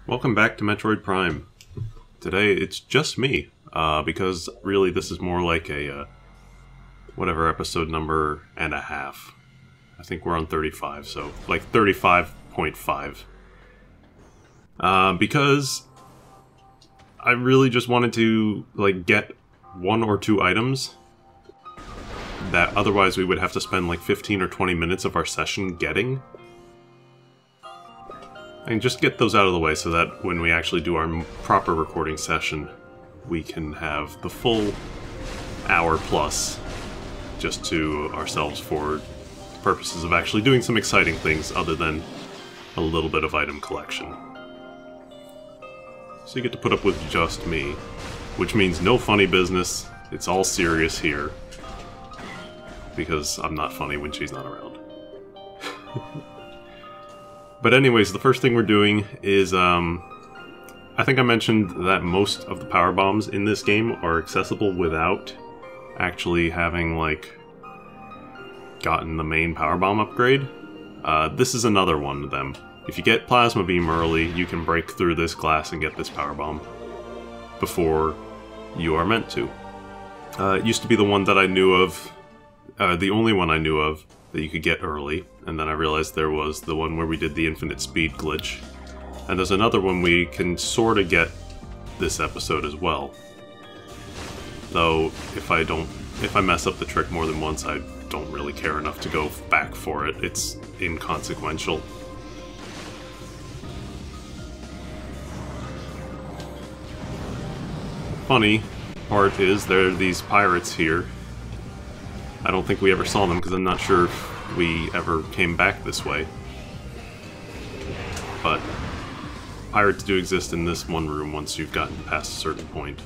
Welcome back to Metroid Prime. Today it's just me, because really this is more like a, whatever episode number and a half. I think we're on 35, so like 35.5. Because I really just wanted to, like, get one or two items that otherwise we would have to spend like 15 or 20 minutes of our session getting. And just get those out of the way so that when we actually do our proper recording session, we can have the full hour plus just to ourselves for purposes of actually doing some exciting things other than a little bit of item collection. So you get to put up with just me, which means no funny business. It's all serious here, because I'm not funny when she's not around. But anyways, the first thing we're doing is, I think I mentioned that most of the power bombs in this game are accessible without actually having, like, gotten the main power bomb upgrade. This is another one of them. If you get Plasma Beam early, you can break through this glass and get this power bomb before you are meant to. It used to be the one that I knew of, the only one I knew of that you could get early, and then I realized there was the one where we did the infinite speed glitch. And there's another one we can sort of get this episode as well. Though, if I mess up the trick more than once, I don't really care enough to go back for it. It's inconsequential. Funny part is there are these pirates here. I don't think we ever saw them because I'm not sure if we ever came back this way. But pirates do exist in this one room once you've gotten past a certain point.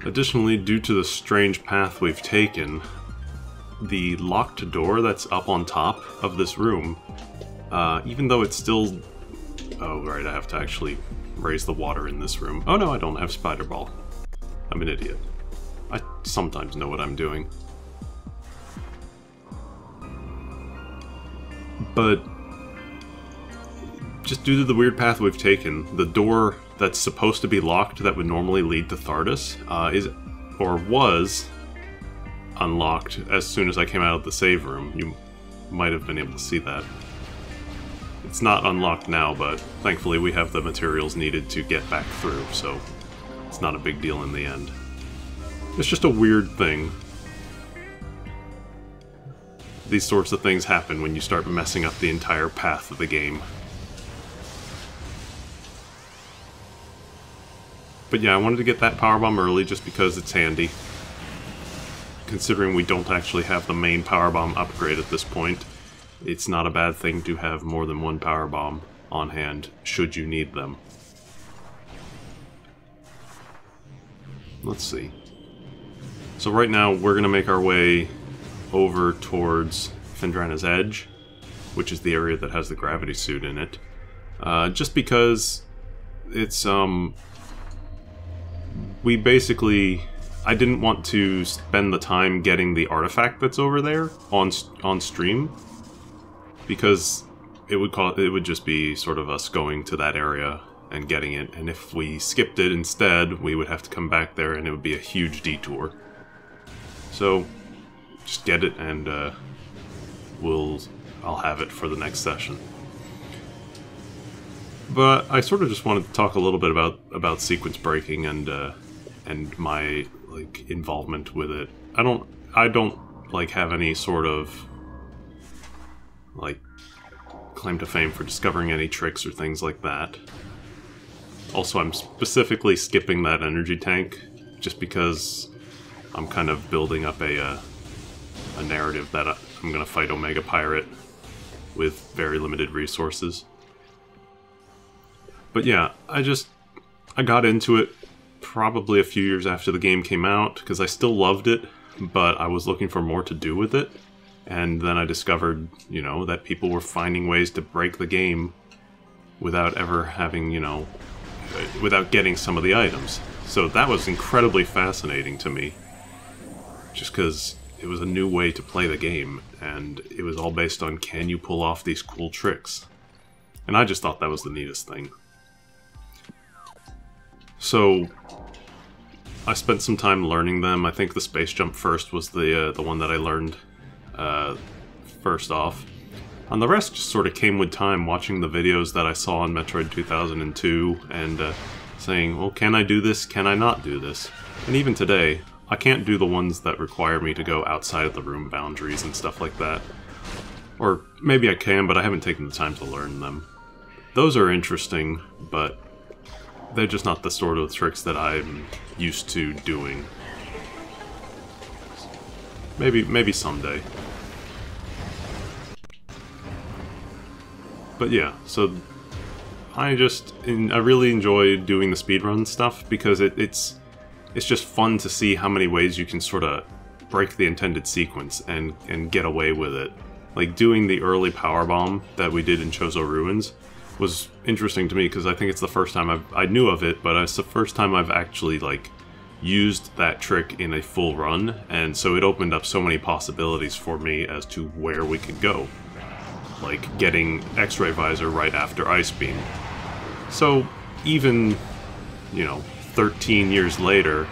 Additionally, due to the strange path we've taken, the locked door that's up on top of this room, even though it's still... Oh, right, I have to actually raise the water in this room. Oh no, I don't have Spider Ball. I'm an idiot. I sometimes know what I'm doing. But just due to the weird path we've taken, the door that's supposed to be locked that would normally lead to Thardus was unlocked as soon as I came out of the save room. You might have been able to see that. It's not unlocked now, but thankfully we have the materials needed to get back through, so it's not a big deal in the end. It's just a weird thing. These sorts of things happen when you start messing up the entire path of the game. But yeah, I wanted to get that power bomb early just because it's handy. Considering we don't actually have the main power bomb upgrade at this point, it's not a bad thing to have more than one power bomb on hand should you need them. Let's see. So right now we're going to make our way over towards Phendrana's Edge, which is the area that has the gravity suit in it. Just because it's, we basically... I didn't want to spend the time getting the artifact that's over there on stream, because it would just be sort of us going to that area and getting it, and if we skipped it instead, we would have to come back there and it would be a huge detour. So just get it, and I'll have it for the next session. But I sort of just wanted to talk a little bit about sequence breaking and my, like, involvement with it. I don't like have any sort of, like, claim to fame for discovering any tricks or things like that. Also, I'm specifically skipping that energy tank just because I'm kind of building up a narrative that I'm gonna fight Omega Pirate with very limited resources. But yeah, I got into it probably a few years after the game came out, because I still loved it, but I was looking for more to do with it. And then I discovered, you know, that people were finding ways to break the game without ever having, you know, without getting some of the items. So that was incredibly fascinating to me, just because it was a new way to play the game, and it was all based on, can you pull off these cool tricks? And I just thought that was the neatest thing. So I spent some time learning them. I think the space jump first was the one that I learned first off. And the rest just sort of came with time, watching the videos that I saw on Metroid 2002 and saying, well, can I do this? Can I not do this? And even today, I can't do the ones that require me to go outside of the room boundaries and stuff like that. Or maybe I can, but I haven't taken the time to learn them. Those are interesting, but they're just not the sort of tricks that I'm used to doing. Maybe someday. But yeah, so I really enjoy doing the speedrun stuff because it's just fun to see how many ways you can sort of break the intended sequence and get away with it. Like doing the early powerbomb that we did in Chozo Ruins was interesting to me because I think it's the first time I knew of it, but it's the first time I've actually like used that trick in a full run, and so it opened up so many possibilities for me as to where we could go. Like getting X-ray visor right after Ice Beam. So even, 13 years later,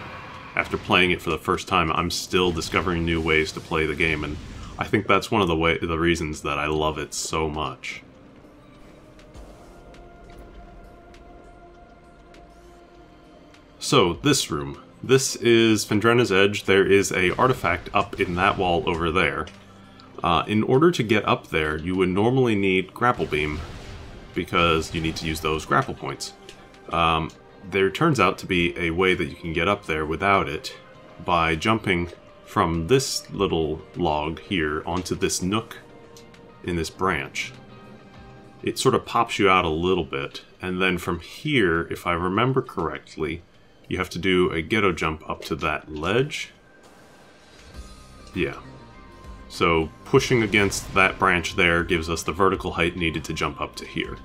after playing it for the first time, I'm still discovering new ways to play the game, and I think that's one of the reasons that I love it so much. So, this room. This is Phendrena's Edge. There is an artifact up in that wall over there. In order to get up there, you would normally need Grapple Beam, because you need to use those grapple points. There turns out to be a way that you can get up there without it, by jumping from this little log here onto this nook in this branch. It sort of pops you out a little bit, and then from here, if I remember correctly, you have to do a ghetto jump up to that ledge. Yeah. So pushing against that branch there gives us the vertical height needed to jump up to here.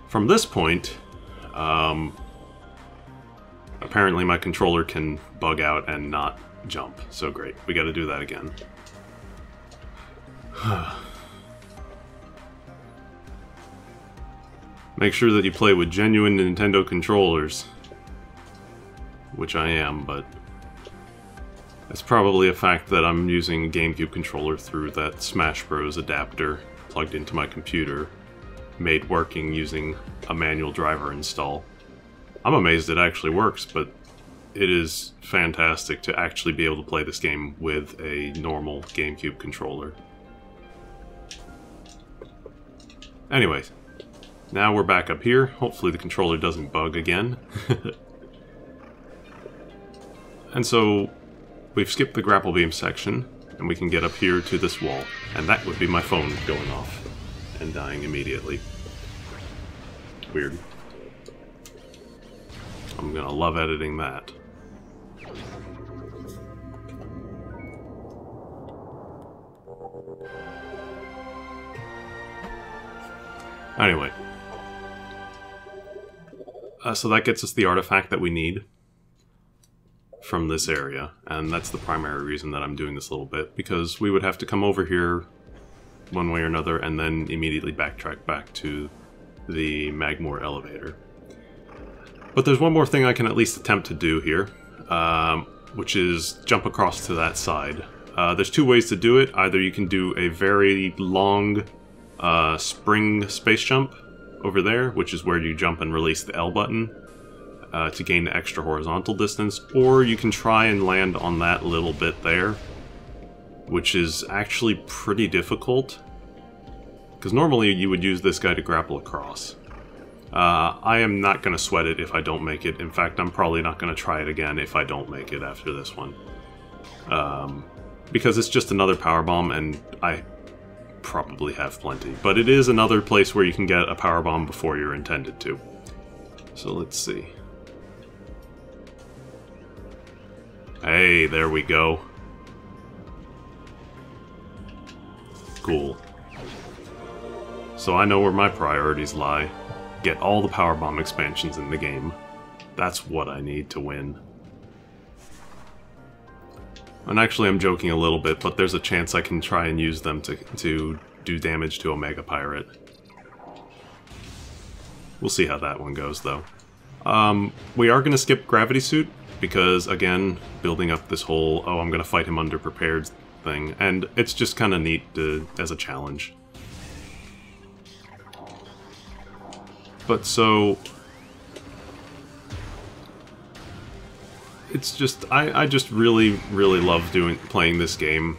From this point, apparently my controller can bug out and not jump. So great, we gotta do that again. Make sure that you play with genuine Nintendo controllers. Which I am, but it's probably a fact that I'm using a GameCube controller through that Smash Bros. Adapter plugged into my computer, made working using a manual driver install. I'm amazed it actually works, but it is fantastic to actually be able to play this game with a normal GameCube controller. Anyways, now we're back up here. Hopefully the controller doesn't bug again. And so, we've skipped the grapple beam section, and we can get up here to this wall. And that would be my phone going off and dying immediately. Weird. I'm gonna love editing that. Anyway. So that gets us the artifact that we need from this area, and that's the primary reason that I'm doing this little bit, because we would have to come over here one way or another and then immediately backtrack back to the Magmoor elevator. But there's one more thing I can at least attempt to do here, which is jump across to that side. There's two ways to do it. Either you can do a very long spring space jump over there, which is where you jump and release the L button to gain the extra horizontal distance, or you can try and land on that little bit there, which is actually pretty difficult, because normally you would use this guy to grapple across. I am not going to sweat it if I don't make it. In fact, I'm probably not going to try it again if I don't make it after this one. Because it's just another powerbomb, and I probably have plenty. But it is another place where you can get a powerbomb before you're intended to. So let's see. Hey, there we go. Cool. So I know where my priorities lie. Get all the powerbomb expansions in the game. That's what I need to win. And actually I'm joking a little bit, but there's a chance I can try and use them to do damage to Omega Pirate. We'll see how that one goes, though. We are going to skip Gravity Suit, because, again, building up this whole, oh, I'm going to fight him underprepared thing, and it's just kind of neat as a challenge. But so... it's just, I just really, really love playing this game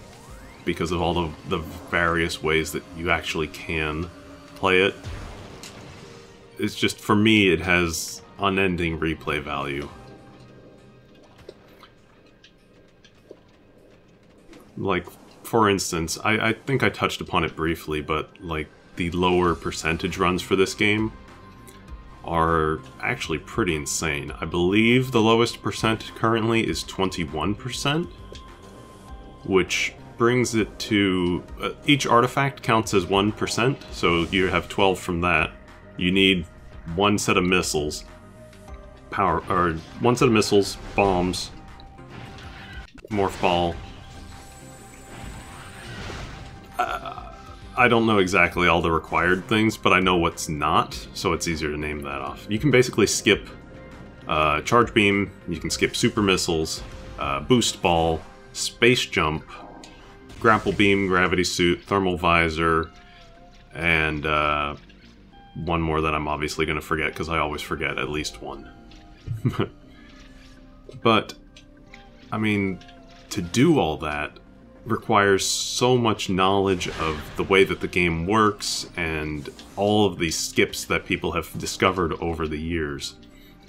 because of all the various ways that you actually can play it. It's just, for me, it has unending replay value. Like, for instance, I think I touched upon it briefly, but, like, the lower percentage runs for this game are actually pretty insane. I believe the lowest percent currently is 21%, which brings it to... each artifact counts as 1%, so you have 12 from that. You need one set of missiles, one set of missiles, bombs, morph ball. I don't know exactly all the required things, but I know what's not, so it's easier to name that off. You can basically skip Charge Beam, you can skip Super Missiles, Boost Ball, Space Jump, Grapple Beam, Gravity Suit, Thermal Visor, and one more that I'm obviously going to forget, because I always forget at least one. But, I mean, to do all that requires so much knowledge of the way that the game works and all of these skips that people have discovered over the years.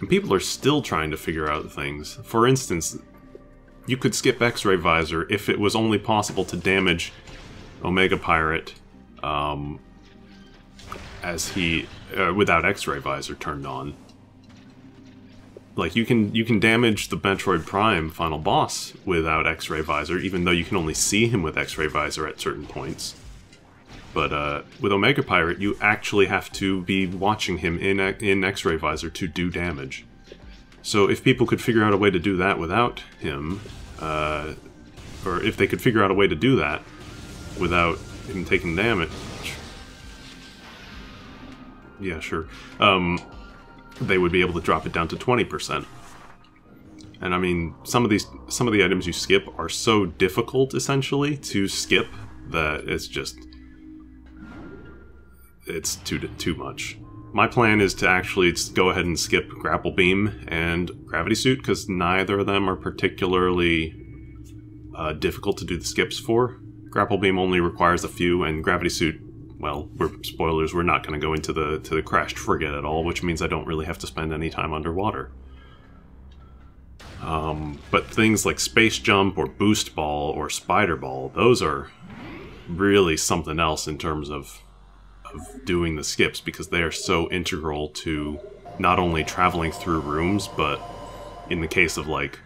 And people are still trying to figure out things. For instance, you could skip X-Ray Visor if it was only possible to damage Omega Pirate as he without X-Ray Visor turned on. Like, you can damage the Metroid Prime final boss without X-Ray Visor, even though you can only see him with X-Ray Visor at certain points. But with Omega Pirate, you actually have to be watching him in X-Ray Visor to do damage. So if people could figure out a way to do that without him, or if they could figure out a way to do that without him taking damage... yeah, sure. They would be able to drop it down to 20%. And I mean, some of the items you skip are so difficult, essentially, to skip that it's just... it's too much. My plan is to actually go ahead and skip Grapple Beam and Gravity Suit, because neither of them are particularly difficult to do the skips for. Grapple Beam only requires a few, and Gravity Suit, well, spoilers, we're not going to go into the crashed frigate at all, which means I don't really have to spend any time underwater. But things like Space Jump or Boost Ball or Spider Ball, those are really something else in terms of doing the skips, because they are so integral to not only traveling through rooms, but in the case of like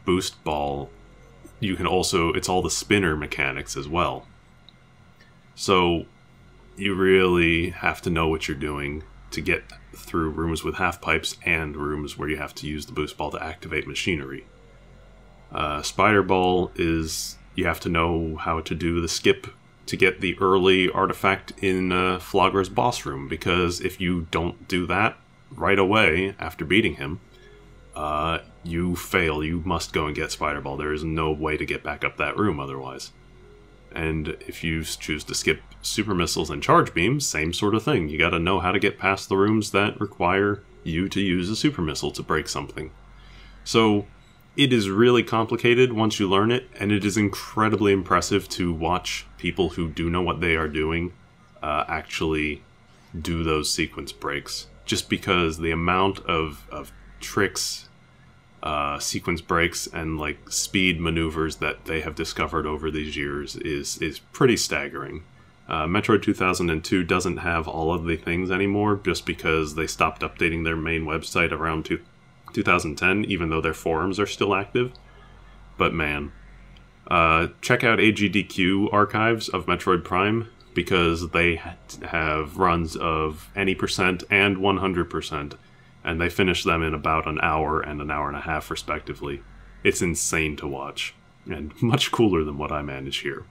Boost Ball, you can also, it's all the spinner mechanics as well. So you really have to know what you're doing to get through rooms with half pipes and rooms where you have to use the boost ball to activate machinery. Spider Ball is, you have to know how to do the skip to get the early artifact in Flagra's boss room, because if you don't do that right away after beating him, you fail. You must go and get Spider Ball. There is no way to get back up that room otherwise. And if you choose to skip Super Missiles and Charge Beams, same sort of thing. You gotta know how to get past the rooms that require you to use a Super Missile to break something. So it is really complicated once you learn it, and it is incredibly impressive to watch people who do know what they are doing actually do those sequence breaks. Just because the amount of tricks, sequence breaks, and like speed maneuvers that they have discovered over these years is pretty staggering. Metroid 2002 doesn't have all of the things anymore, just because they stopped updating their main website around 2010, even though their forums are still active. But man, check out AGDQ archives of Metroid Prime, because they have runs of any percent and 100%. And they finish them in about an hour and an hour and a half, respectively. It's insane to watch, and much cooler than what I manage here.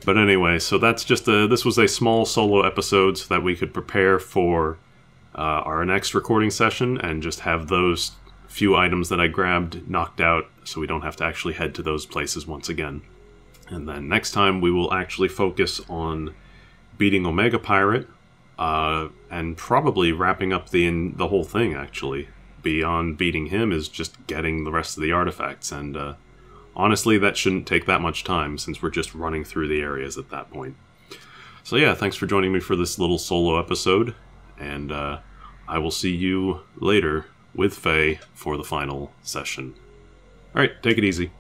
But anyway, so that's just this was a small solo episode so that we could prepare for our next recording session and just have those few items that I grabbed knocked out so we don't have to actually head to those places once again. And then next time we will actually focus on beating Omega Pirate, and probably wrapping up the whole thing, actually. Beyond beating him is just getting the rest of the artifacts, and honestly that shouldn't take that much time since we're just running through the areas at that point. So yeah, thanks for joining me for this little solo episode, and I will see you later with Faye for the final session. Alright, take it easy.